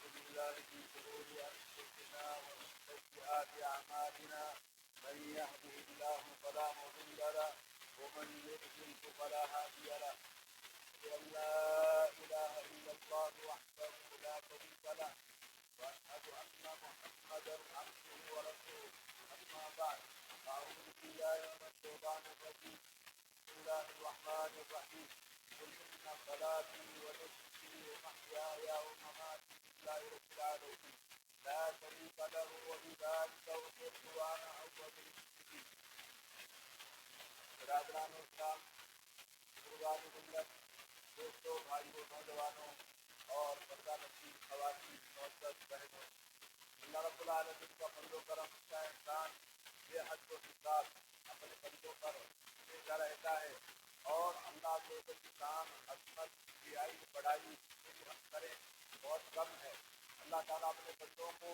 ونعوذ بالله من شرور أنفسنا ومن سيئات أعمالنا من يهده الله فلا مضل له ومن يضلل فلا هادي له أشهد أن لا إله إلا الله وحده لا شريك له وأشهد أن محمدا عبده ورسوله أما بعد أعوذ بالله من الشيطان الرجيم بسم الله الرحمن الرحيم قل إن صلاتي ونسكي ومحياي ومماتي لله رب العالمين لا شريك له وبذلك أمرت وأنا أول المسلمين. برادران اسلام، بزرگان ملت، دوستوں، بھائیوں، نوجوانوں اور پردہ نشین خواتین، معزز بہنوں، اللہ رب العالمین کا فضل و کرم کا احسان بے حد و حساب اپنے بندوں پر بھیجا رہتا ہے اور اللہ کے شان، عظمت، بڑائی بڑائی ہم کریں بہت کم ہے. اللہ تعالیٰ اپنے بندوں کو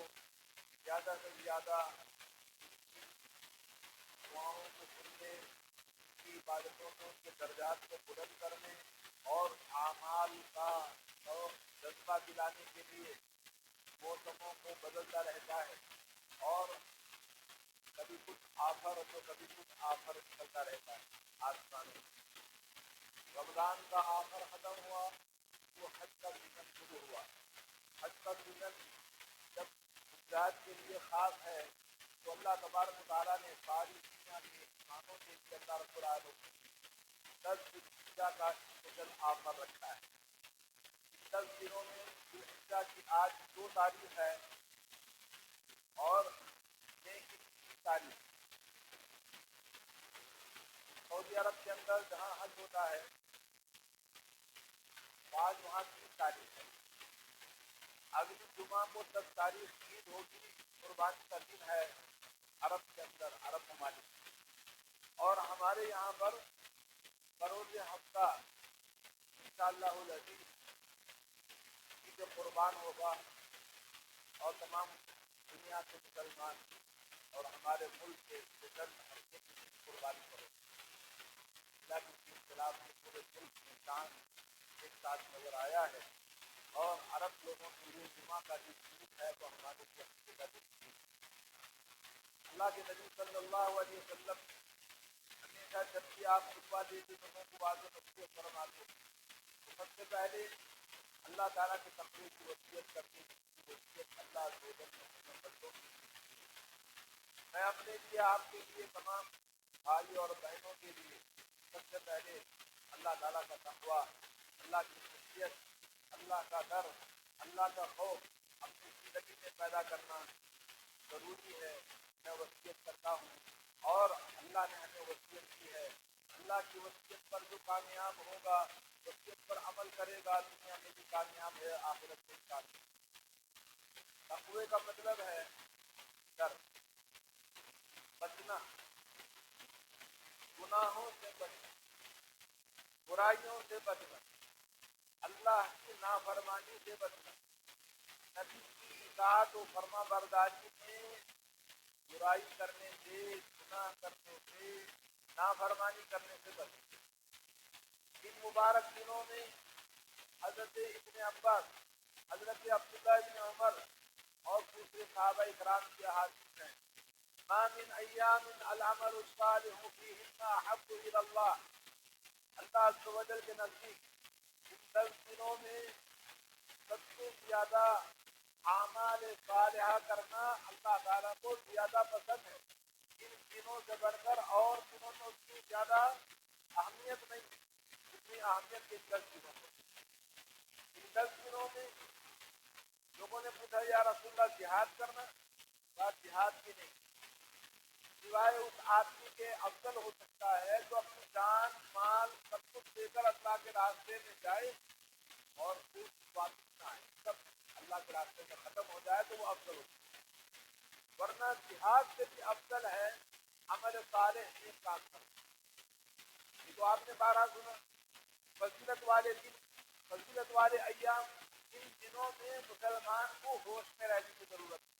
زیادہ سے زیادہ دعاؤں کو سننے کی عبادتوں کو، ان کے درجات کو بلند کرنے اور اعمال کا جذبہ دلانے کے لیے موسموں کو بدلتا رہتا ہے اور کبھی کچھ آفر تو کبھی کچھ آفر نکلتا رہتا ہے آسمان میں. رمضان کا آخر ختم ہوا تو حج کا سیزن شروع ہوا. حج کا سیزن جب حجاج کے لیے خاص ہے تو اللہ تبارک و تعالیٰ نے ساری دنیا کے انسانوں کے لیے اللہ رب العالمین 10 ذوالحجہ کا اسپیشل آفر رکھا ہے. 10 دنوں میں ذوالحجہ کی آج 2 تاریخ ہے اور مئی کی 3 تاریخ. سعودی عرب کے اندر جہاں حج ہوتا ہے آج وہاں 3 تاریخ ہے. اگلی جمعہ کو 10 تاریخ عید ہوگی. قربانی کا دن ہے عرب کے اندر، عرب ممالک. اور ہمارے یہاں پر بروز ہفتہ انشاءاللہ العزیز عید قربان ہوگا اور تمام دنیا کے مسلمان اور ہمارے ملک کے جن ہفتے کی قربانی کرو. اللہ کی خلاف میں پورے ملک میں چاند ایک ساتھ نظر آیا ہے اور عرب لوگوں کے لیے جمعہ کا جو عید ہے تو ہمارے لیے ہفتے کا جو عید. اللہ کے نبی صلی اللہ علیہ وسلم ہمیشہ جب بھی آپ خطبہ دیتے لوگوں کو واضح نصیحت فرماتے تو سب سے پہلے اللہ تعالیٰ کے تقوی کی وصیت کرتے ہیں. وصیت اللہ سے بندوں کی. میں اپنے لیے، آپ کے لیے، تمام بھائی اور بہنوں کے لیے سب سے پہلے اللہ تعالیٰ کا تقویٰ، اللہ کی خشیت، اللہ کا ڈر، اللہ کا خوف اپنی زندگی میں پیدا کرنا ضروری ہے. میں وصیت کرتا ہوں اور اللہ نے ہمیں وصیت کی ہے. اللہ کی وصیت پر جو کامیاب ہوگا، وصیت پر عمل کرے گا، دنیا میں بھی کامیاب ہے، آخرت میں بھی کامیاب. تقوی کا مطلب ہے ڈر، بچنا، گناہوں سے بچنا، برائیوں سے بچنا، اللہ کی نافرمانی سے بچنا، نبی کی اطاعت و فرما برداری میں برائی کرنے سے، گناہ کرنے سے، نافرمانی کرنے سے بچنا. ان مبارک دنوں میں حضرت ابن عباس، حضرت عبداللہ ابن عمر اور دوسرے صحابہ اکرام کی احادیث ہیں: ما من ایام العمل الصالح فیہن احب الی اللہ. اللہ عز و جل کے نزدیک ان 10 دنوں میں سب سے زیادہ اعمال صالحہ کرنا اللہ تعالیٰ کو زیادہ پسند ہے. ان دنوں سے بڑھ کر اور دنوں میں اس کی زیادہ اہمیت نہیں، اتنی اہمیت ان 10 دنوں میں. ان 10 دنوں میں لوگوں نے پوچھا یا رسول اللہ جہاد کرنا؟ بات جہاد کی نہیں، سوائے اس آدمی کے افضل ہو سکتا ہے جو اپنی جان، مال، سب کچھ دے کر اللہ کے راستے میں جائے اور پھر واپس نہ آئے، سب اللہ کے راستے میں ختم ہو جائے تو وہ افضل ہو سکتا ہے. ورنہ جہاد سے بھی افضل ہے عمل صالح نیک کام کرنا. یہ تو آپ نے 12 سنا. فضیلت والے دن، فضیلت والے ایام، ان دنوں میں مسلمان کو ہوش میں رہنے کی ضرورت ہے.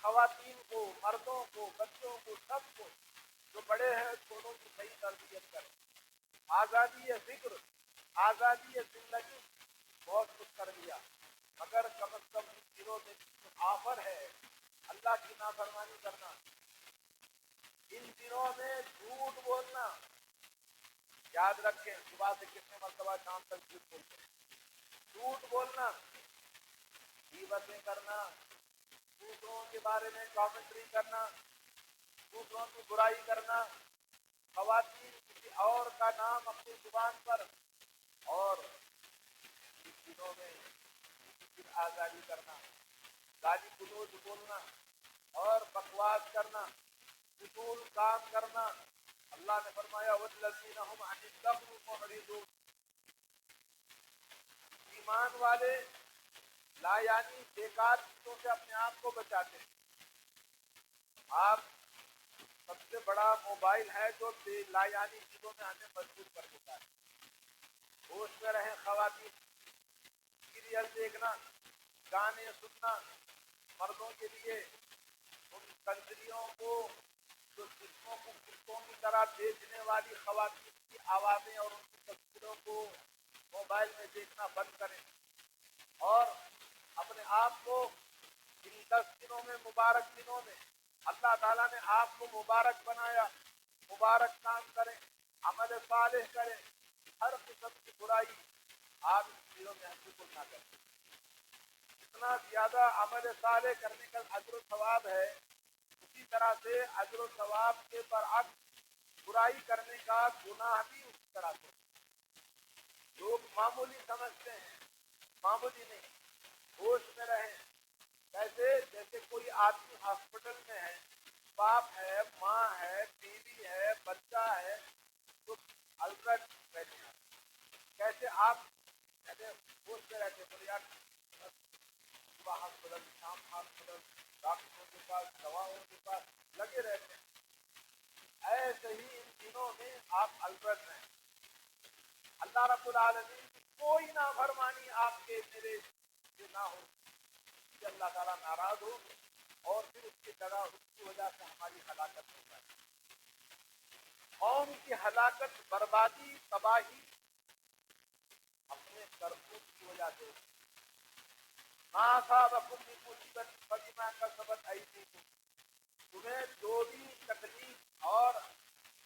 خواتین کو، مردوں کو، بچوں کو، سب کو، جو بڑے ہیں چھوٹوں کی صحیح تربیت کریں. آزادی فکر، آزادی زندگی بہت کچھ کر لیا، مگر کم از کم ان دنوں نافرمانی کرنا، ان دنوں میں جھوٹ بولنا. یاد رکھیں صبح سے کتنے مرتبہ شام تک جھوٹ بولتے ہیں. جھوٹ بولنا، غیبتیں کرنا، دوسروں کے بارے میں کامنٹری کرنا، دوسروں کی برائی کرنا، خواتین کسی اور کا نام اپنی زبان پر، اور اس دنوں میں آزادی کرنا، گالی گلوچ بولنا اور بکواس کرنا، فضول کام کرنا. اللہ نے فرمایا والذین هم عن اللغو معرضون. ایمان والے لا یعنی بیکار چیزوں سے اپنے آپ کو بچاتے ہیں. آپ سب سے بڑا موبائل ہے جو لا یعنی چیزوں میں ہمیں مجبور کر دیتا ہے. ہوش میں رہیں خواتین، سیریل دیکھنا، گانے سننا، مردوں کے لیے ان کنٹریوں کو جو جسموں کو کتوں کی طرح بیچنے والی خواتین کی آوازیں اور ان کی تصویروں کو موبائل میں دیکھنا بند کریں، اور اپنے آپ کو ان 10 دنوں میں، مبارک دنوں میں اللہ تعالیٰ نے آپ کو مبارک بنایا، مبارک کام کریں، عمل صالح کریں، ہر قسم کی برائی آپ ان چیزوں میں بالکل نہ کریں. جتنا زیادہ عمل صالح کرنے کا اجر و ثواب ہے، اسی طرح سے اجر و ثواب کے برعکس برائی کرنے کا گناہ بھی اسی طرح سے. لوگ معمولی سمجھتے ہیں، معمولی نہیں. ہوش میں رہیں. جیسے کوئی آدمی ہاسپٹل میں ہے، باپ ہے، ماں ہے، بیوی ہے، بچہ ہے، تو الرٹ بیٹھے ہیں. کیسے آپ ہوش میں رہتے ہیں؟ یار صبح ہاسپٹل، شام ہاسپٹل، ڈاکٹروں کے پاس، دواؤں کے پاس لگے رہتے ہیں. ایسے ہی ان دنوں میں آپ الرٹ رہیں. اللہ رب العالمین کی کوئی نافرمانی آپ کے میرے سے نہ ہو کہ اللہ تعالیٰ ناراض ہو اور پھر اس کی جگہ اس کی وجہ سے ہماری ہلاکت ہو جائے. قوم کی ہلاکت، بربادی، تباہی اپنے کرتوت کی وجہ سے. ما اصابکم من مصیبت فبما کسبت ایدیکم. تمہیں جو بھی تکلیف اور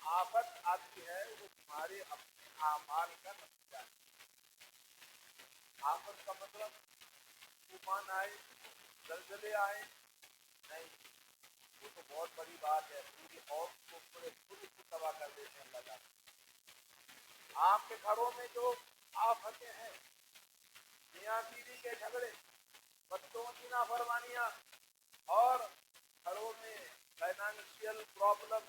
آفت آتی ہے وہ تمہارے اپنے اعمال کا نتیجہ ہے. آفت کا مطلب طوفان آئے، زلزلے آئے نہیں، وہ تو بہت بڑی بات ہے. پوری قوم کو پورے ملک کو تباہ کر دیتے ہیں اللہ تعالیٰ. آپ کے گھروں میں جو آفتیں ہیں، میاں بیوی کے جھگڑے، بچوں کی نافرمانیاں، اور گھروں میں فائنانشیل پرابلم،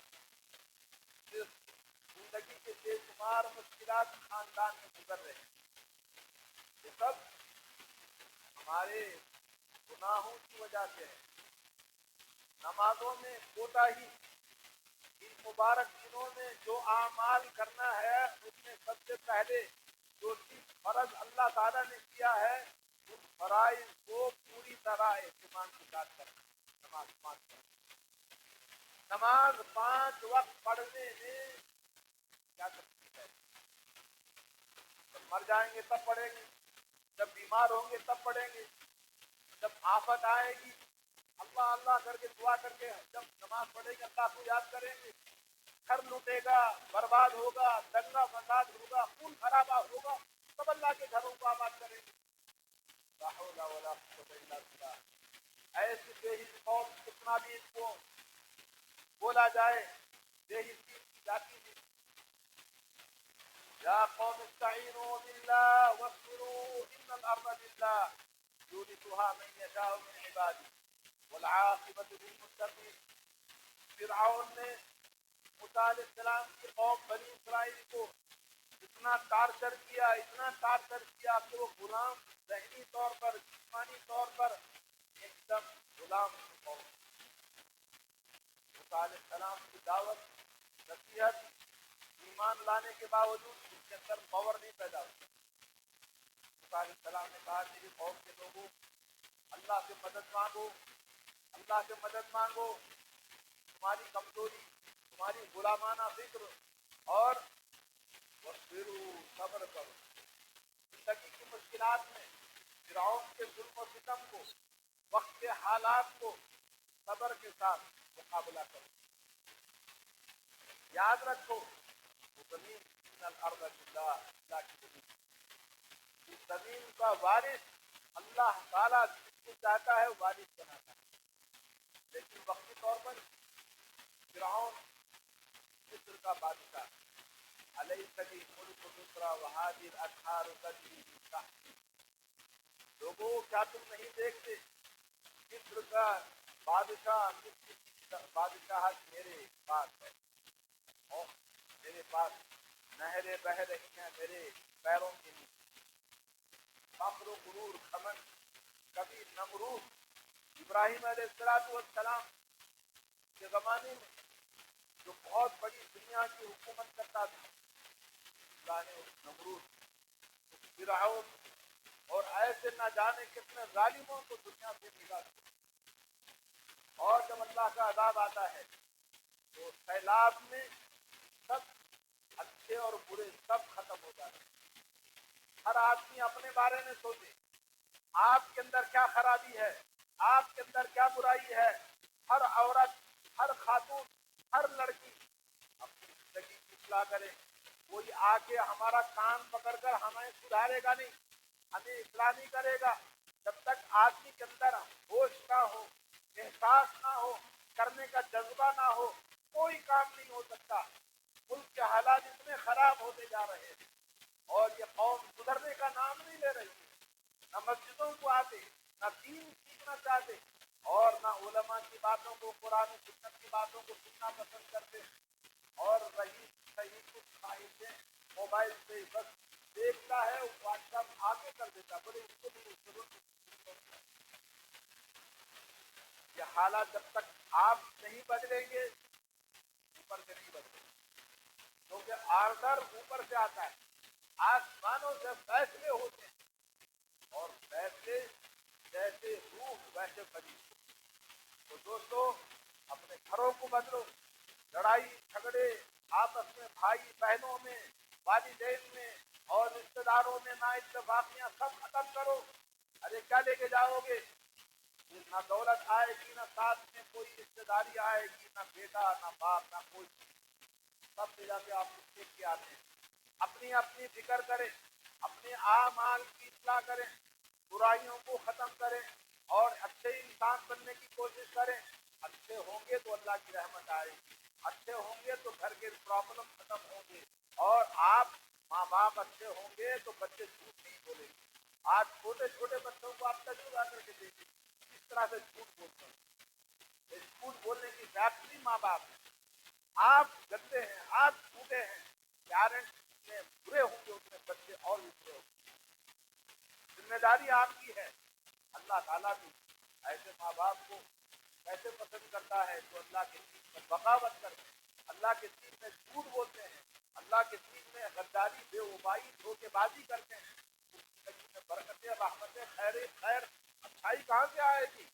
زندگی کے بے شمار مشکلات خاندان میں گزر رہے ہیں، یہ سب ہمارے گناہوں کی وجہ سے ہے. نمازوں میں کوتاہی. ان مبارک دنوں میں جو اعمال کرنا ہے اس میں سب سے پہلے جو چیز فرض اللہ تعالیٰ نے کیا ہے ان فرائض کو پوری طرح اہتمام کے ساتھ کرنا. نماز 5 وقت پڑھنے میں کیا تکلیف ہے؟ جب مر جائیں گے تب پڑھیں گے، جب بیمار ہوں گے تب پڑھیں گے، جب آفت آئے گی اللہ اللہ کر کے دعا کر کے جب نماز پڑھیں گے اللہ کو یاد کریں گے. گھر لوٹے گا، برباد ہوگا، دنگا فساد ہوگا، خون خرابہ ہوگا، تب اللہ کے گھروں کو آباد کریں گے. لا حول ولا قوت الا باللہ. ایسی بے حس قوم کتنا بھی ان کو بولا جائے بے حسی جاتی ہے. یا قوم استعینوا باللہ واصبروا ان الارض للہ یورثها من یشاء من عباده والعاقبۃ للمتقین. فرعون نے موسیٰ علیہ السلام کی قوم بنی اسرائیل کو اتنا ٹارچر کیا، اتنا ٹارچر کیا کہ وہ غلام، ذہنی طور پر، جسمانی طور پر ایک دم غلام قوم. موسیٰ علیہ السلام کی دعوت، نصیحت، ایمان لانے کے باوجود اس کے اندر پاور نہیں پیدا ہوئی. موسیٰ علیہ السلام نے کہا میری قوم کے لوگوں اللہ سے مدد مانگو، اللہ سے مدد مانگو. تمہاری کمزوری، تمہاری غلامانہ فکر، اور صبر کرو. زندگی کی مشکلات میں فرعون کے ظلم و ستم کو، وقت کے حالات کو صبر صبر کے ساتھ مقابلہ کرو. یاد رکھو وہ زمین الارض للہ، اللہ کی زمین، اس زمین کا وارث اللہ تعالیٰ جس کو چاہتا ہے وارث بناتا ہے. لیکن وقتی طور پر فرعون مصر کا بادشاہ علیہ ملک مصر وہادی الانہار تجری من تحتی، لوگوں کیا تم نہیں دیکھتے مصر کا بادشاہ، مصر کی بادشاہت میرے پاس ہے اور میرے پاس نہریں بہ رہی ہیں میرے پیروں کے نیچے. فخر و غرور گھمنڈ کبھی نمرود ابراہیم علیہ السلام کے زمانے میں جو بہت بڑی دنیا کی حکومت کرتا تھا، اللہ نے اس نمرود، اس فرعون اور ایسے نہ جانے کتنے ظالموں کو دنیا سے نکال دیا. اور جب اللہ کا عذاب آتا ہے تو سیلاب میں سب اچھے اور برے سب ختم ہو جاتے ہیں. ہر آدمی اپنے بارے میں سوچے آپ کے اندر کیا خرابی ہے، آپ کے اندر کیا برائی ہے. ہر عورت، ہر خاتون، ہر لڑکی اپنی زندگی کی اصلاح کرے. کوئی آ کے ہمارا کان پکڑ کر ہمیں سدھارے گا نہیں، ہمیں اصلاح نہیں کرے گا. جب تک آدمی کے اندر ہوش نہ ہو، احساس نہ ہو، کرنے کا جذبہ نہ ہو، کوئی کام نہیں ہو سکتا. ملک کے حالات اتنے خراب ہوتے جا رہے ہیں اور یہ قوم سدھرنے کا نام نہیں لے رہی ہے. نہ مسجدوں کو آتے، نہ دین سیکھنا چاہتے اور نہ علماء کی باتوں کو، قرآن و سنت کی باتوں کو سننا پسند کرتے. اور رہی صحیح کچھ خواہشیں موبائل سے بس دیکھتا ہے، واٹس ایپ آگے کر دیتا، بولے اس کو بھی ضرورت. یہ حالات جب تک آپ نہیں بدلیں گے اوپر سے نہیں بدلیں گے، کیونکہ آرڈر اوپر سے آتا ہے. آسمانوں سے فیصلے ہوتے ہیں اور فیصلے جیسے روح ویسے بنی. تو دوستو اپنے گھروں کو بدلو. لڑائی جھگڑے آپس میں، بھائی بہنوں میں، والدین میں اور رشتے داروں میں نا اتفاقیاں سب ختم کرو. ارے کیا لے کے جاؤ گے؟ نہ دولت آئے گی، نہ ساتھ میں کوئی رشتے داری آئے گی، نہ بیٹا، نہ باپ، نہ کوئی. سب لے جا کے آپ دیکھ کے آتے ہیں. اپنی اپنی فکر کریں، اپنے اعمال کی اصلاح کریں، برائیوں کو ختم کریں اور اچھے انسان بننے کی کوشش کریں. اچھے ہوں گے تو اللہ کی رحمت آئے گی، اچھے ہوں گے تو گھر کے پرابلم ختم ہوں گے اور آپ ماں باپ اچھے ہوں گے تو بچے جھوٹ نہیں بولیں گے. آج چھوٹے چھوٹے بچوں کو آپ تجربہ کر کے دیکھیں کس طرح سے جھوٹ بولتے ہیں. جھوٹ بولنے کی فیکٹری ماں باپ ہے. آپ گندے ہیں، آپ جھوٹے ہیں، پیرنٹس جتنے برے ہوں گے اتنے بچے اور بھی برے ہوں گے. ذمہ داری آپ کی ہے. اللہ تعالیٰ بھی ایسے ماں باپ کو کیسے پسند کرتا ہے جو اللہ کے دین میں بغاوت کرتے ہیں، اللہ کے دین میں جھوٹ بولتے ہیں، اللہ کے دین میں غداری، بے وفائی، دھوکے بازی کرتے ہیں. زندگی میں برکتیں، رحمتیں، خیر اچھائی کہاں سے آئے گی؟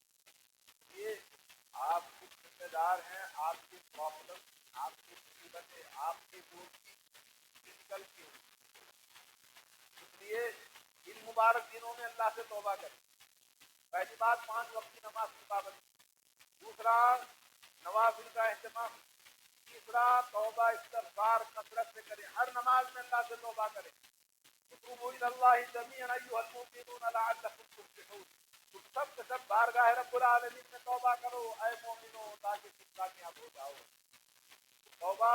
یہ آپ کے ذمہ دار ہیں. آپ کے پرابلم، آپ کی مصیبتیں، آپ کے دور کی فزیکل کی. اس لیے ان مبارک دنوں میں اللہ سے توبہ کریں. پہلی بات 5 وقت کی نماز کی پابندی. دوسرا نوافل کا اہتمام. تیسرا توبہ استغفار کثرت سے کریں. ہر نماز میں اللہ سے توبہ کریں. وتوبوا الى الله جميعا ايها المؤمنون لعلكم تفلحون. تم سب کے سب بارگاہ رب العالمین میں توبہ کرو اے مومنو تاکہ تم کامیاب ہو جاؤ. توبہ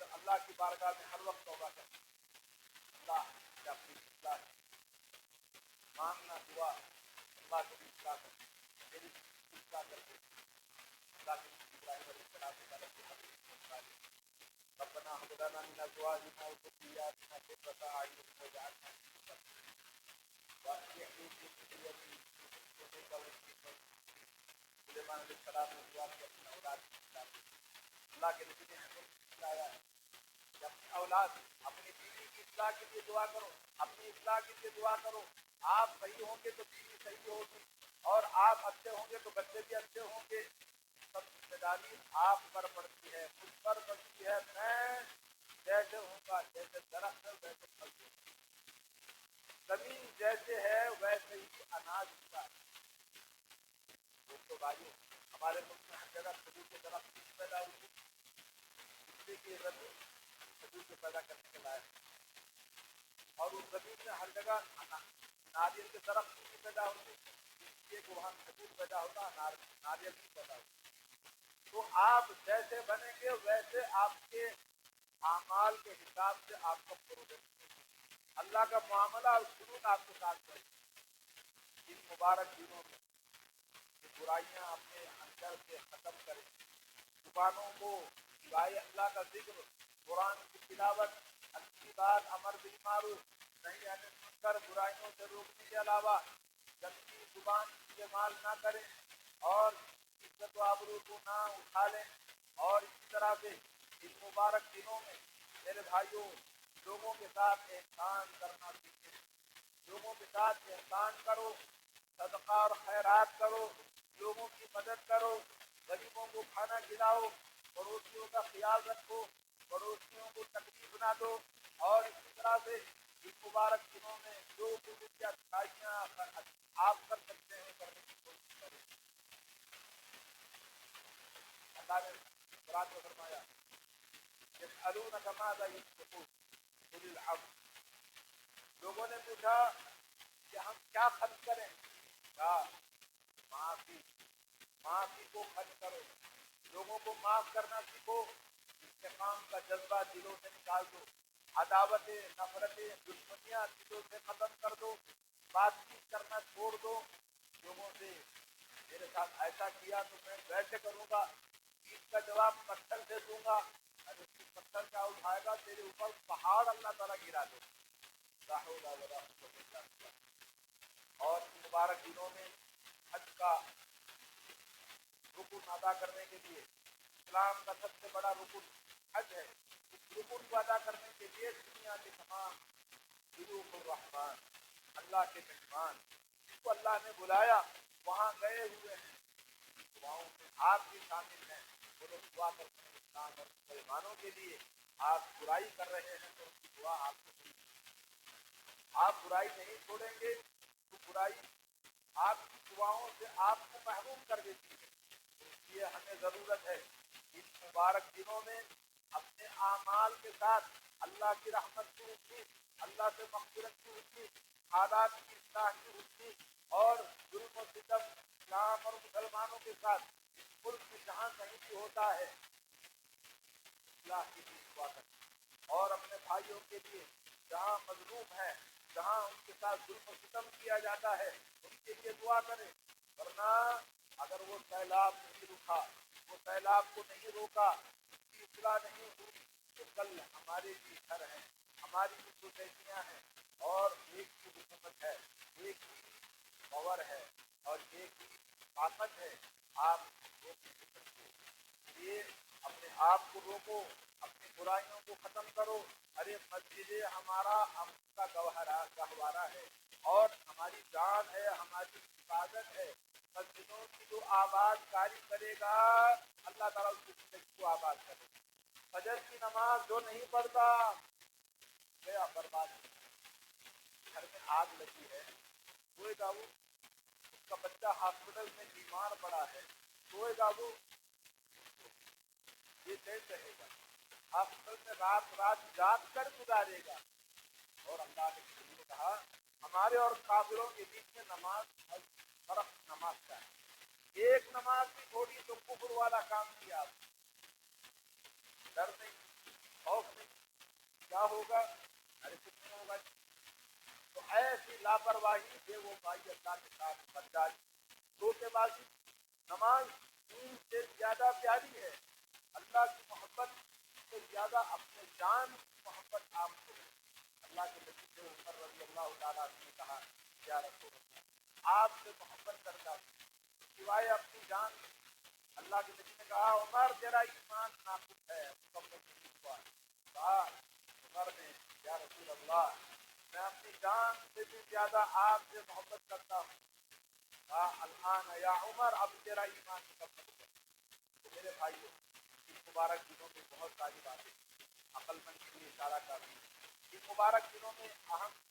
اللہ کی بارگاہ میں ہر وقت توبہ کریں. اللہ سے اپنی اصلاح مانگنا، دعا اللہ کو بھی اصلاح کریں، میری اصلاح کر کے اللہ کے ابراہیم علیہ السلام کے طرف سے ربنا هب لنا من ازواجنا وذرياتنا قرة اعين واجعلنا للمتقين واصلح لي في ذريتي انك انت سلیمان علیہ السلام نے دعا کی اپنی اولاد کی اصلاح. اللہ کے نبی نے بتایا کہ اپنی اولاد، اپنی بیوی کی اصلاح کے لیے دعا کرو، اپنی اصلاح کے لیے دعا کرو. آپ صحیح ہوں گے تو بیوی صحیح ہوگی اور آپ اچھے ہوں گے تو بچے بھی اچھے ہوں گے. سب ذمہ داری آپ پر پڑتی ہے، مجھ پر پڑتی ہے. میں جیسے ہوں گا، جیسے درخت ہے ویسے پھل دوں گا، زمین جیسے ہے ویسے ہی اناج ہوگا. دوستو بھائیو، ہمارے ملک میں ہر جگہ کھجور کے درخت نہیں پیدا ہوتی، اس لیے کہ زمین کھجور کے پیدا کرنے کے لائق ہے، اور اس زمین میں ہر جگہ ناریل کے درخت نہیں پیدا ہوتے، اس لیے کہ وہاں کھجور پیدا ہوتا، ناریل نہیں پیدا ہوتا۔ تو آپ جیسے بنیں گے ویسے آپ کے اعمال کے حساب سے آپ کا پروگرام، اللہ کا معاملہ اور سلوک آپ کے ساتھ کرے ان مبارک دنوں میں کہ برائیاں اپنے اندر سے ختم کریں، زبانوں کو سوائے اللہ کا ذکر، قرآن کی تلاوت، اچھی بات، امر بالمعروف، نہی عن المنکر، برائیوں سے روکنے کے علاوہ گندی زبان استعمال نہ کریں اور عزت و آبرو کو نہ اٹھا لیں، اور اسی طرح سے ان مبارک دنوں میں میرے بھائیوں لوگوں کے ساتھ احسان کرنا سیکھیں، لوگوں کے ساتھ احسان کرو، صدقہ اور خیرات کرو، لوگوں کی مدد کرو، غریبوں کو کھانا کھلاؤ، پڑوسیوں کا خیال رکھو، پڑوسیوں کو تکلیف نہ دو، اور اسی طرح سے اس مبارک دنوں میں جو کچھ اچھائیاں آپ کر سکتے ہیں کرنے کی کوشش کریں۔ اللہ نے قرآن میں فرمایا یسألونک ماذا ينفقون قل العفو، لوگوں نے پوچھا کہ ہم کیا خرچ کریں، کہا معافی، معافی کو خرچ کرو، لوگوں کو معاف کرنا سیکھو، استقام کا جذبہ دلوں سے نکال دو، عداوتیں، نفرتیں، دشمنیاں دلوں سے ختم کر دو، بات چیت کرنا چھوڑ دو لوگوں سے، میرے ساتھ ایسا کیا تو میں ویسے کروں گا، عید کا جواب پتھر سے دوں گا، اگر اس پتھر کا اٹھائے گا تیرے اوپر پہاڑ اللہ تعالیٰ گرا دے گا۔ اور مبارک دنوں میں حج کا رکن ادا کرنے کے لیے، اسلام کا سب سے بڑا رکن حج ہے، اس رکن کو ادا کرنے کے لیے دنیا کے تمام ضیوف الرحمان، اللہ کے مہمان جس کو اللہ نے بلایا وہاں گئے ہوئے ہیں، دعاؤں میں آپ بھی شامل ہیں، وہ لوگ دعا کرتے ہیں اسلام اور مسلمانوں کے لیے، آپ برائی کر رہے ہیں تو ان کی دعا آپ کو ملے گی، آپ برائی نہیں چھوڑیں گے تو برائی آپ کی دعاؤں سے آپ کو محروم کر دیتی ہے، اس لیے ہمیں ضرورت ہے ان مبارک دنوں میں اپنے اعمال کے ساتھ اللہ کی رحمت کی امید، اللہ سے مغفرت کی امید، حالات کی اصلاح کی امید، اور ظلم و ستم اسلام اور مسلمانوں کے ساتھ اس ملک میں جہاں کہیں بھی ہوتا ہے اصلاح کی دعا کریں، اور اپنے بھائیوں کے لیے جہاں مظلوم ہے، جہاں ان کے ساتھ ظلم و ستم کیا جاتا ہے ان کے لیے دعا کریں، ورنہ اگر وہ سیلاب نہیں رکا، وہ سیلاب کو نہیں روکا، اس کی اصلاح نہیں ہوئی تو کل ہمارے بھی گھر ہیں، ہماری بھی سوسائٹیاں ہیں، اور ایک کی حکومت ہے، ایک کی پاور ہے، اور ایک کی طاقت ہے، آپ روک نہیں سکتے، یہ اپنے آپ کو روکو، اپنی برائیوں کو ختم کرو، ارے مسجد ہمارا ہم کا گہوارہ ہے اور ہماری جان ہے، ہماری حفاظت ہے، مسجدوں کی جو آباد کاری کرے گا اللہ تعالیٰ اس کی زندگی کو آباد کرے گا، فجر کی نماز جو نہیں پڑھتا گیا برباد، گھر میں آگ لگی ہے سوئے گا وہ، اس کا بچہ ہاسپٹل میں بیمار پڑا ہے سوئے گا وہ، یہ کیسے رہے گا، ہاسپٹل میں رات جاگ کر گزارے گا، اور اللہ نے کہا ہمارے اور کافروں کے بیچ میں نماز فرق نماز کا ہے، ایک نماز بھی چھوڑی تو کفر والا کام کیا آپ، ڈر نہیں، خوف نہیں، کیا ہوگا، ارے کچھ نہیں ہوگا، تو ایسی لاپرواہی سے وہ بھائی اللہ کے ساتھ بن جائے، دھوکے بازی، نماز دین سے زیادہ پیاری ہے، اللہ کی محبت سے زیادہ اپنے جان کی محبت آپ کو ہے، اللہ کے نبی سے عمر رضی اللہ تعالیٰ نے کہا یا رسول اللہ آپ سے محبت کرتا ہوں سوائے اپنی جان، اللہ کے نبی نے کہا عمر تیرا ایمان ناقص ہے، مکمل نہیں ہوا، کہا عمر نے یا رسول اللہ میں اپنی جان سے بھی زیادہ آپ سے محبت کرتا ہوں، کہا الآن یا عمر اب تیرا ایمان مکمل ہوا۔ تو میرے بھائیوں اس مبارک دنوں میں بہت ساری باتیں عقل مند کے لیے اشارہ کرتی ہیں، اس مبارک دنوں میں اہم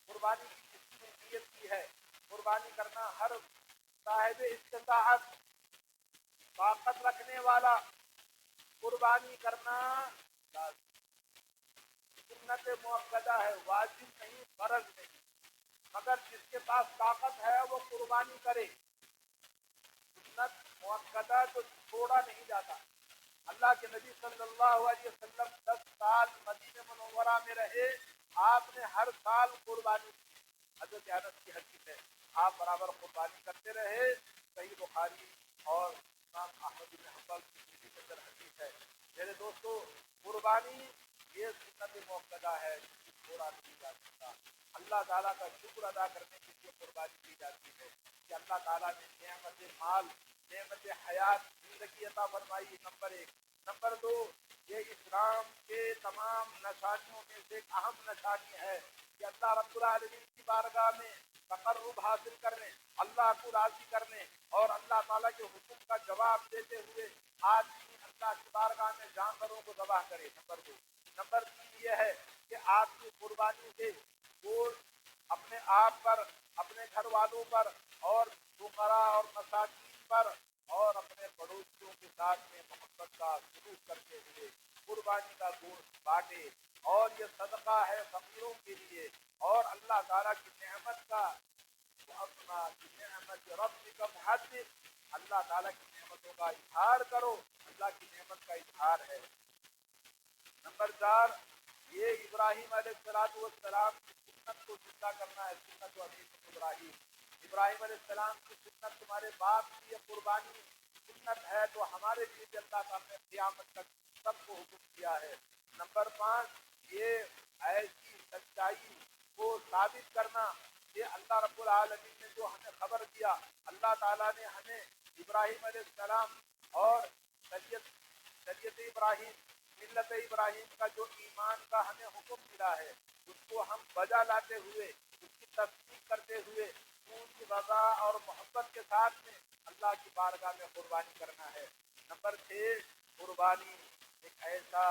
قربانی کی جس نے نیت کی ہے، قربانی کرنا ہر صاحب استطاعت طاقت رکھنے والا قربانی کرنا سنت مؤکدہ ہے، واجب نہیں، فرض نہیں، مگر جس کے پاس طاقت ہے وہ قربانی کرے۔ سنت مؤکدہ تو چھوڑا نہیں جاتا۔ اللہ کے نبی صلی اللہ علیہ وسلم 10 سال مدینہ منورہ میں رہے، آپ نے ہر سال قربانی کی۔ حضرت انس کی حدیث ہے، آپ برابر قربانی کرتے رہے۔ صحیح بخاری اور امام احمد بن حنبل کی حدیث ہے۔ میرے دوستو، قربانی یہ سنت مؤکدہ ہے، جس کی چھوڑا نہیں جا سکتا۔ اللہ تعالیٰ کا شکر ادا کرنے کے لیے قربانی کی جاتی ہے کہ اللہ تعالیٰ نے نعمت مال، نعمت حیات، زندگی عطا فرمائی، نمبر 1۔ نمبر 2، یہ اسلام کے تمام نشانیوں میں سے ایک اہم نشانی ہے کہ اللہ رب العالمین کی بارگاہ میں تقرب حاصل کرنے، اللہ کو راضی کرنے اور اللہ تعالیٰ کے حکم کا جواب دیتے ہوئے آدمی اللہ کی بارگاہ میں جانوروں کو ذبح کرے۔ نمبر 2۔ نمبر 3 یہ ہے کہ آدمی قربانی سے وہ اپنے آپ پر، اپنے گھر والوں پر اور فقراء اور مساکین پر اور اپنے پڑوسیوں کے ساتھ میں محبت کا سلوک کرتے ہوئے قربانی کا گوشت بانٹے، اور یہ صدقہ ہے فقیروں کے لیے اور اللہ تعالیٰ کی نعمت کا نعمت رب کا محدث، اللہ تعالیٰ کی نعمتوں کا اظہار کرو۔ اللہ کی نعمت کا اظہار ہے۔ نمبر 4، یہ ابراہیم علیہ السلام کی سنت کو زندہ کرنا ہے۔ سنت و حدیث ابراہیم، ابراہیم علیہ السلام کی سنت تمہارے باپ کی یہ قربانی سنت ہے، تو ہمارے لیے بھی اللہ تعالیٰ نے قیامت تک سب کو حکم کیا ہے۔ نمبر 5، یہ ایسی سچائی کو ثابت کرنا کہ اللہ رب العالمین نے جو ہمیں خبر دیا، اللہ تعالیٰ نے ہمیں ابراہیم علیہ السلام اور شریعت ابراہیم، ملت ابراہیم کا جو ایمان کا ہمیں حکم ملا ہے، اس کو ہم بجا لاتے ہوئے، اس کی تصدیق کرتے ہوئے ان کی رضا اور محبت کے ساتھ میں اللہ کی بارگاہ میں قربانی کرنا ہے۔ نمبر 6، قربانی ایک ایسا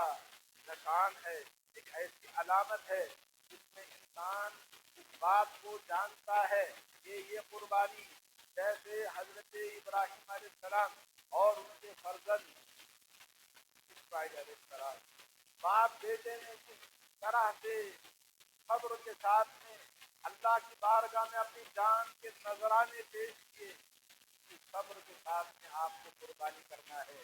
نشان ہے، ایک ایسی علامت ہے جس میں انسان اس بات کو جانتا ہے کہ یہ قربانی، جیسے حضرت ابراہیم علیہ السلام اور ان کے فرزند اسماعیل علیہ السلام، باپ بیٹے نے جس طرح سے صبر کے ساتھ میں اللہ کی بارگاہ میں اپنی جان کے نذرانے پیش کیے، اس صبر کے ساتھ میں آپ کو قربانی کرنا ہے۔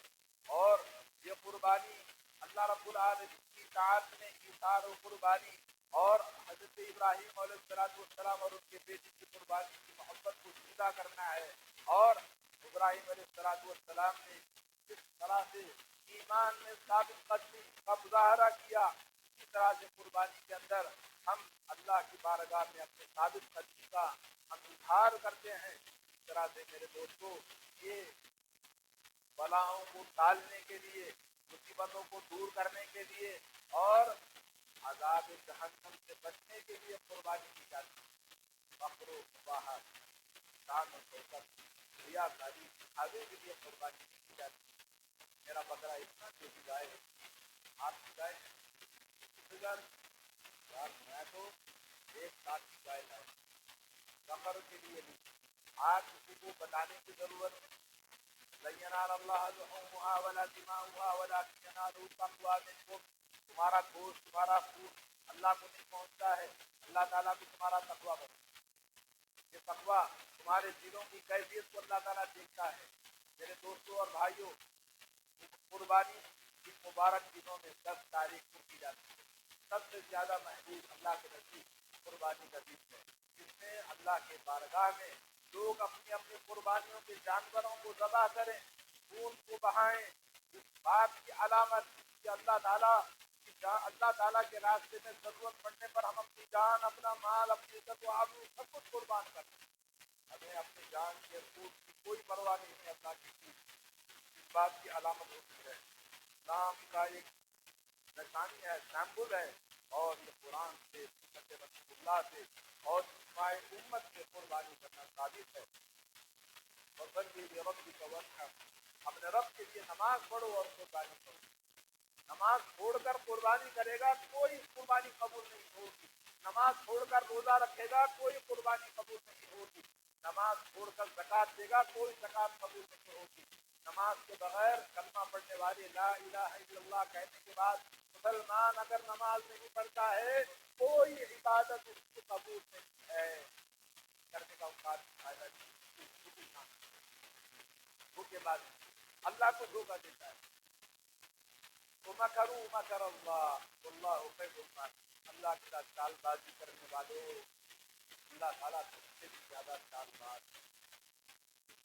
اور یہ قربانی اللہ رب العالمین کی اطاعت میں ایثار و قربانی اور حضرت ابراہیم علیہ السلام اور ان کے بیٹے کی قربانی کی محبت کو زندہ کرنا ہے۔ اور ابراہیم علیہ السلام نے جس طرح سے ایمان میں ثابت قدمی کا مظاہرہ کیا، اسی طرح سے قربانی کے اندر ہم اللہ کی بارگاہ میں اپنے ثابت قدمی کا ہم اظہار کرتے ہیں۔ اس طرح سے میرے دوستو، یہ بلاؤں کو ٹالنے کے لیے، مصیبتوں کو دور کرنے کے لیے اور عذاب جہنم سے بچنے کے لیے قربانی کی جاتی ہے۔ فخر و فباہت، شان و شوکت، ریاکاری، دکھاوے کے لیے قربانی نہیں کی جاتی۔ میرا بکرا اتنا جو بھی گائے، آپ کی گائے یار، میں تو 1 لاکھ کی گائے لائے، بکر کے لیے نہیں۔ آج کسی کو بتانے کی ضرورت نہیں۔ لن ينال الله لحومها ولا دماؤها ولكن يناله التقوى منكم۔ تمہارا گوشت، تمہارا خون اللہ کو نہیں پہنچتا ہے، اللہ تعالیٰ بھی تمہارا تقویٰ بنے۔ یہ تقویٰ تمہارے دلوں کی کیفیت کو اللہ تعالیٰ دیکھتا ہے۔ میرے دوستوں اور بھائیوں، قربانی کی مبارک دنوں میں 10 تاریخ کو کی جاتی ہے۔ سب سے زیادہ محبوب اللہ کے نزدیک قربانی کا دن ہے، جس میں اللہ کے بارگاہ میں لوگ اپنی اپنی قربانیوں کے جانوروں کو ذبح کریں، خون کو بہائیں، اس بات کی علامت کہ اللہ تعالیٰ کے راستے میں ضرورت پڑنے پر ہم اپنی جان، اپنا مال، اپنی عزت و آبرو سب کچھ قربان کرتے ہیں۔ ہمیں اپنی جان کے خون کی کوئی پرواہ نہیں ہے۔ اللہ کی چیز اس بات کی علامت ہوتی ہے، اسلام کا ایک نشانی ہے، سیمبل ہے، اور یہ قرآن سے، سنت رسول اللہ سے اور اجماع امت سے قربانی کرنا ثابت ہے۔ وصلی لربک وانحر، اپنے رب کے لیے نماز پڑھو اور قربانی کرو۔ نماز چھوڑ کر قربانی کرے گا، کوئی قربانی قبول نہیں ہوگی۔ نماز چھوڑ کر روزہ رکھے گا، کوئی قربانی قبول نہیں ہوگی۔ نماز چھوڑ کر زکوٰۃ دے گا، کوئی زکوٰۃ قبول نہیں ہوگی۔ نماز کے بغیر کلمہ پڑھنے والے لا الہ الا اللہ کہنے کے بعد مسلمان اگر نماز نہیں پڑھتا ہے کوئی عبادت اس کو قبول نہیں ہے کرنے کا اوقات فائدہ نہیں کے بعد اللہ کو دھوکہ دیتا ہے وَمَكَرُوا مَكَرَ اللَّهُ وَاللَّهُ خَيْرُ الْمَاكِرِينَ اللہ کے ساتھ چال بازی کرنے والوں اللہ تعالیٰ سب سے بھی زیادہ چال باز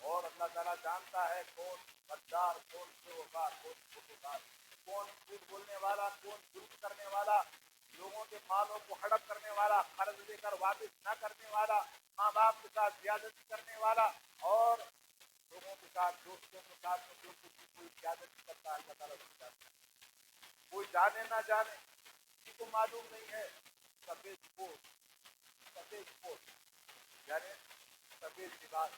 اور اللہ تعالیٰ جانتا ہے کون غدار کون بےوفا کون خودکار کون جھوٹ بولنے والا کون ظلم کرنے والا لوگوں کے مالوں کو ہڑپ کرنے والا قرض لے کر واپس نہ کرنے والا ماں باپ کے ساتھ زیادتی کرنے والا اور لوگوں کے ساتھ دوستوں کے ساتھ جو کچھ کوئی زیادتی کرتا ہے اللہ تعالیٰ کو جانتا ہے کوئی جانے نہ جانے کسی کو معلوم نہیں ہے سفید کوٹ یعنی سفید لباس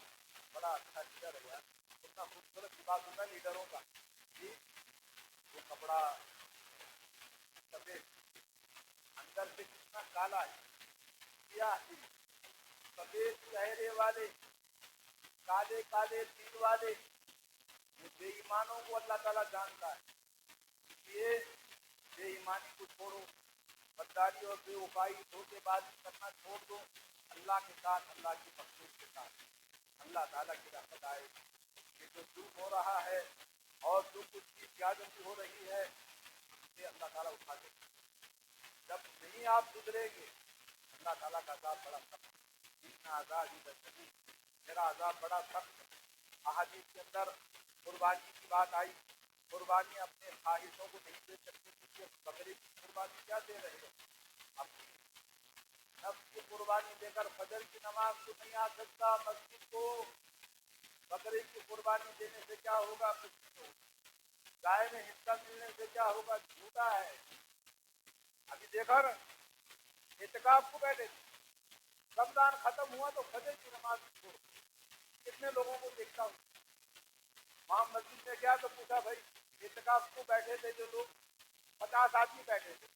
بڑا اچھا لیڈر ہے یار اتنا خوبصورت لباس ہوتا ہے لیڈروں کا جی وہ کپڑا سفید اندر سے کتنا کالا ہے سیاہ سفید چہرے والے کالے کالے دل والے یہ بے ایمانوں کو اللہ تعالیٰ جانتا ہے اس لیے بے ایمانی کو چھوڑو غداری اور بے وفائی دھوکے بازی کرنا چھوڑ دو اللہ کے ساتھ اللہ کی مخلوق کے ساتھ اللہ تعالیٰ کی رحمت آئے یہ جو ظلم ہو رہا ہے اور جو کچھ کی زیادتی ہو رہی ہے اسے اللہ تعالیٰ اٹھا دے جب نہیں آپ گزریں گے اللہ تعالیٰ کا عذاب بڑا سخت اتنا عذاب ہی بچی میرا عذاب بڑا سخت احادیث کے اندر قربانی کی بات آئی قربانی اپنے خواہشوں کو نہیں دے سکتے کیونکہ بکری کی قربانی کیا دے رہے ہو اپنی نفس کی قربانی دے کر فجر کی نماز کو نہیں آ سکتا مسجد کو بکری کی قربانی دینے سے کیا ہوگا مسجد کو گائے میں حصہ ملنے سے کیا ہوگا جھوٹا ہے ابھی دیکھا نا اعتکاف کو بیٹھے رمضان ختم ہوا تو فجر کی نماز چھوڑ کتنے لوگوں کو دیکھتا ہوں وہاں مسجد میں گیا تو پوچھا بھائی اعتکاف کو بیٹھے تھے جو لوگ 50 آدمی بیٹھے تھے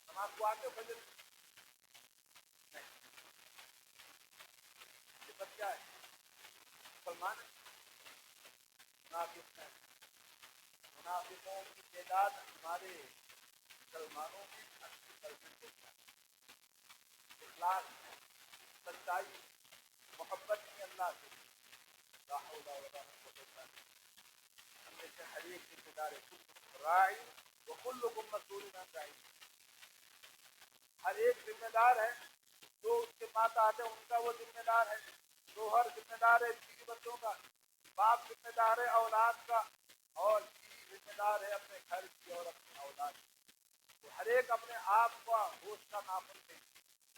نماز کو آتے فجر نہیں یہ سب کیا ہے مسلمان منافق ہیں منافقوں کی تعداد ہمارے مسلمانوں میں 80% ہوتا ہے اخلاص سچائی محبت کی اللہ سے لا حول ولا قوة الا بالله ہم میں سے ہر ایک ذمہ دار ہے کلکم راعی وکلکم مسئول عن رعیتہ ہر ایک ذمہ دار ہے جو اس کے پاس آتے ہیں ان کا وہ ذمہ دار ہے شوہر ذمہ دار ہے بیوی بچوں کا باپ ذمہ دار ہے اولاد کا اور ذمہ دار ہے اپنے گھر کی اور اپنے اولاد کی تو ہر ایک اپنے آپ کا ہوش کا نافذ دے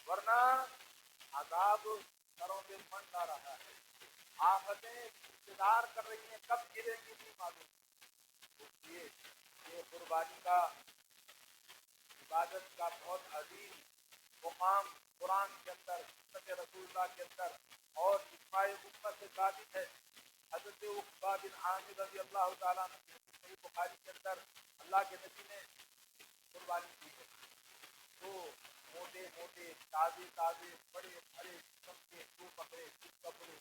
ورنہ عذاب سروں پہ منڈا رہا ہے آفتیں انتظار کر رہی ہیں کب گریں گی نہیں معلوم یہ قربانی کا عبادت کا بہت عظیم مقام قرآن کے اندر سنت رسول اللہ کے اندر اور اجماع امت سے ثابت ہے حضرت عقبہ بن عامر رضی اللہ تعالیٰ عنہ کی صحیح بخاری کے اندر اللہ کے نبی نے قربانی کی ہے تو موٹے موٹے تازے تازے بڑے بڑے قسم کے دو بکرے کپڑے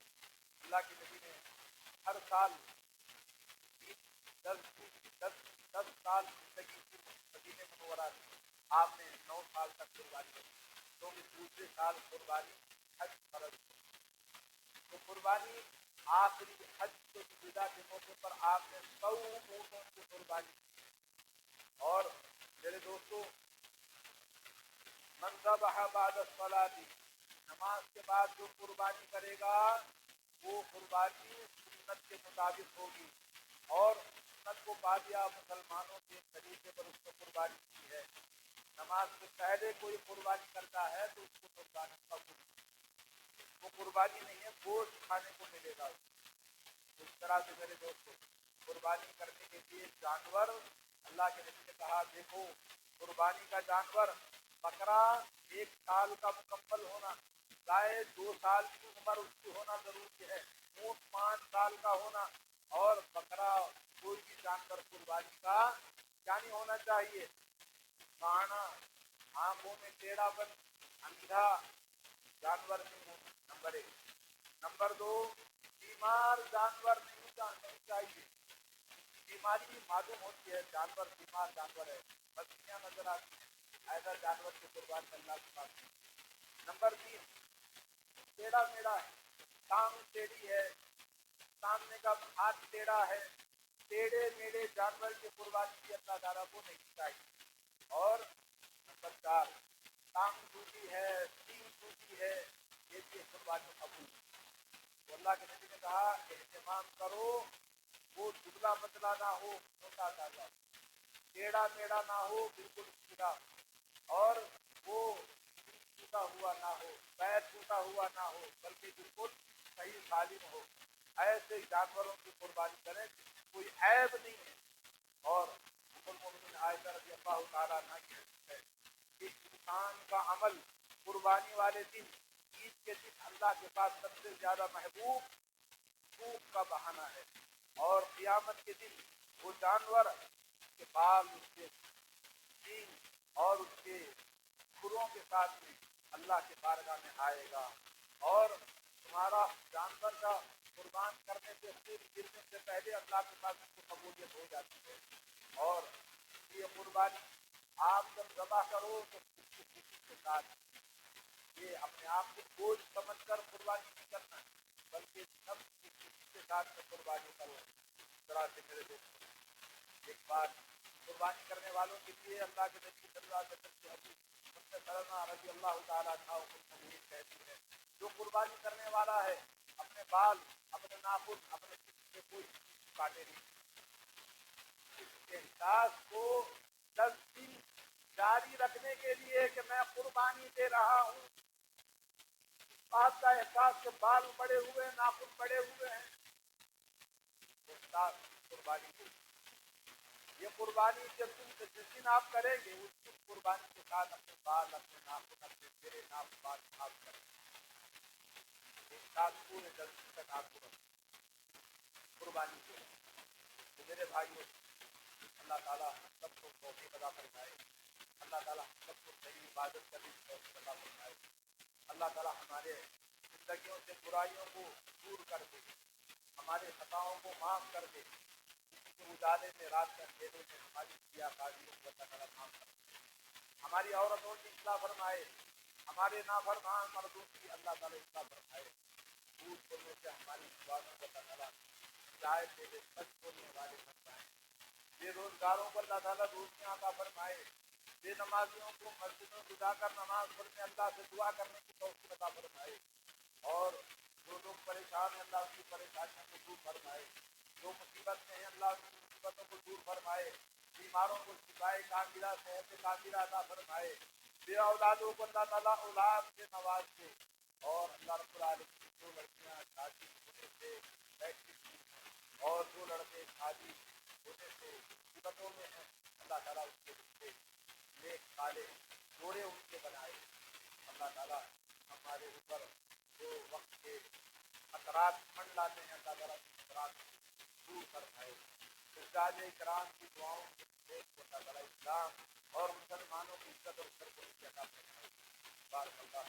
اللہ کے نبی نے ہر سال 10 سال زندگی کی مدینہ منورہ میں آپ نے 9 سال تک قربانی کی کیونکہ دوسرے سال قربانی حج فرض تو قربانی آخری حج کے ودا کے موقع پر آپ نے 100 اونٹوں کی قربانی کی اور میرے دوستوں من ذبح بعد الصلاۃ نماز کے بعد جو قربانی کرے گا وہ قربانی سنت کے مطابق ہوگی اور سنت کو پا دیا مسلمانوں کے طریقے پر اس کو قربانی کی ہے نماز سے پہلے کوئی قربانی کرتا ہے تو اس کو قربانی کا وہ قربانی نہیں ہے گوشت کھانے کو ملے گا اس طرح سے میرے دوستوں قربانی کرنے کے لیے جانور اللہ کے نبی نے کہا دیکھو قربانی کا جانور بکرا 1 سال کا مکمل ہونا گائے 2 سال کی عمر اس کی ہونا ضروری ہے اونٹ 5 سال کا ہونا اور بکرا کوئی بھی جانور قربانی کا کیا نہیں ہونا چاہیے کانا آنکھوں میں ٹیڑھا پن اندھا جانور نہیں ہونا نمبر 1 نمبر 2 تین بیمار جانور نہیں چاہیے. بیماری معلوم ہوتی ہے جانور بیمار جانور ہے, بچیاں نظر آتی ہیں, ایسا جانور کی قربانی اللہ کے پاس. نمبر 3 ٹیڑھا میڑھا ہے, ٹانگ ٹیڑھی ہے, سامنے کا ہاتھ ٹیڑھا ہے, ٹیڑھے میڑھے جانور کی قربانی بھی اللہ تعالیٰ کو نہیں چاہیے. اور نمبر 4 ٹانگ ٹوٹی ہے, سینگ ٹوٹی ہے, یہ بھی قربانی قبول. تو اللہ کے نبی نے کہا اہتمام کرو, وہ دبلا پتلا نہ ہو, موٹا تازہ, ٹیڑھا میڑھا نہ ہو, بالکل سیدھا, اور وہ ٹوٹا ہوا نہ ہو, پیر ٹوٹا ہوا نہ ہو, بلکہ بالکل صحیح سالم ہو. ایسے جانوروں کی قربانی کریں جس میں کوئی عیب نہیں ہے. اور ام المؤمنین عائشہ رضی اللہ تعالیٰ عنہا کی حدیث ہے کہ انسان کا عمل قربانی والے دن, عید کے دن اللہ کے پاس سب سے زیادہ محبوب سوکھ کا بہانہ ہے. اور قیامت کے دن وہ جانور اس کے بال, اس کے سینگ اور اس کے کھروں کے ساتھ میں اللہ کے بارگاہ میں آئے گا. اور تمہارا جانور کا قربان کرنے سے خون گرنے سے پہلے اللہ کے پاس اس کی قبولیت ہو جاتی ہے. اور یہ قربانی آپ جب ذبح کرو تو خوشی کے ساتھ, یہ اپنے آپ کو بوجھ سمجھ کر قربانی نہیں کرنا ہے, بلکہ سب کی خوشی کے ساتھ میں قربانی کرو. طرح سے میرے دوست, ایک بات قربانی کرنے والوں کے لیے اللہ کے نبی صلی اللہ علیہ وسلم کی حدیث سلمہ رضی اللہ تعالیٰ عنہ کہتی ہے, جو قربانی کرنے والا ہے اپنے بال, اپنے ناخن, اپنے جسم سے کوئی کاٹے نہیں. اس احساس کو 10 دن جاری رکھنے کے لیے کہ میں قربانی دے رہا ہوں, بات کا احساس کہ بال پڑے ہوئے ہیں, ناخن پڑے ہوئے ہیں, قربانی کو, یہ قربانی جس دن آپ کریں گے اس دن قربانی کے ساتھ اپنے بال, اپنے ناخن, اپنے چہرے, ناک, بال صاف کریں, ایک ساتھ پورے 10 دن تک آپ کو قربانی کو. تو میرے بھائیوں, اللہ تعالیٰ سب کو توفیق عطا فرمائے, اللہ تعالیٰ سب کو صحیح عبادت کرنے کی توفیق عطا فرمائے. اللہ تعالیٰ ہمارے زندگیوں سے برائیوں کو دور کر دے, ہمارے خطاؤں کو معاف کر دے. اجالے میں, رات کے اندھیرے میں ہماری کیا کاریوں کو اللہ تعالیٰ معاف کر دے. ہماری عورتوں کی اصلاح فرمائے, ہمارے نافرمان مردوں کی اللہ تعالیٰ اصلاح فرمائے. جھوٹ بولنے سے ہماری زبانوں کو اللہ تعالیٰ ہدایت دے دے, سچ بولنے والے فرمائے. بے روزگاروں کو اللہ تعالیٰ روزیاں عطا فرمائے. بے نمازیوں کو مسجدوں میں جا کر نماز پڑھنے, اللہ سے دعا کرنے کی توفیق عطا فرمائے. اور جو لوگ پریشان ہیں اللہ ان کی پریشانیوں کو دور فرمائے. جو مصیبت میں ہیں اللہ ان کی مصیبتوں کو دور فرمائے. بیماروں کو شفائے کاملہ, صحت کاملہ عطا فرمائے. بے اولادوں کو اللہ تعالیٰ اولاد سے نواز دے. اور اللہ رب العالمین جو لڑکیاں شادی ہونے سے بیٹھی ہیں اور جو لڑکے شادی ہونے سے مصیبتوں میں ہیں, اللہ تعالیٰ اس کے رشتے نیک صالح جوڑے ان کے بنائے. اللہ تعالیٰ ہمارے اوپر جو وقت کے خطرات منڈ لاتے ہیں اللہ تعالیٰ کے خطرات دور فرمائے. حجاج کرام کی دعاؤں کے دیکھ کو اللہ تعالیٰ اسلام اور مسلمانوں کی عزت اور سربلندی عطا فرمائے. بارک اللہ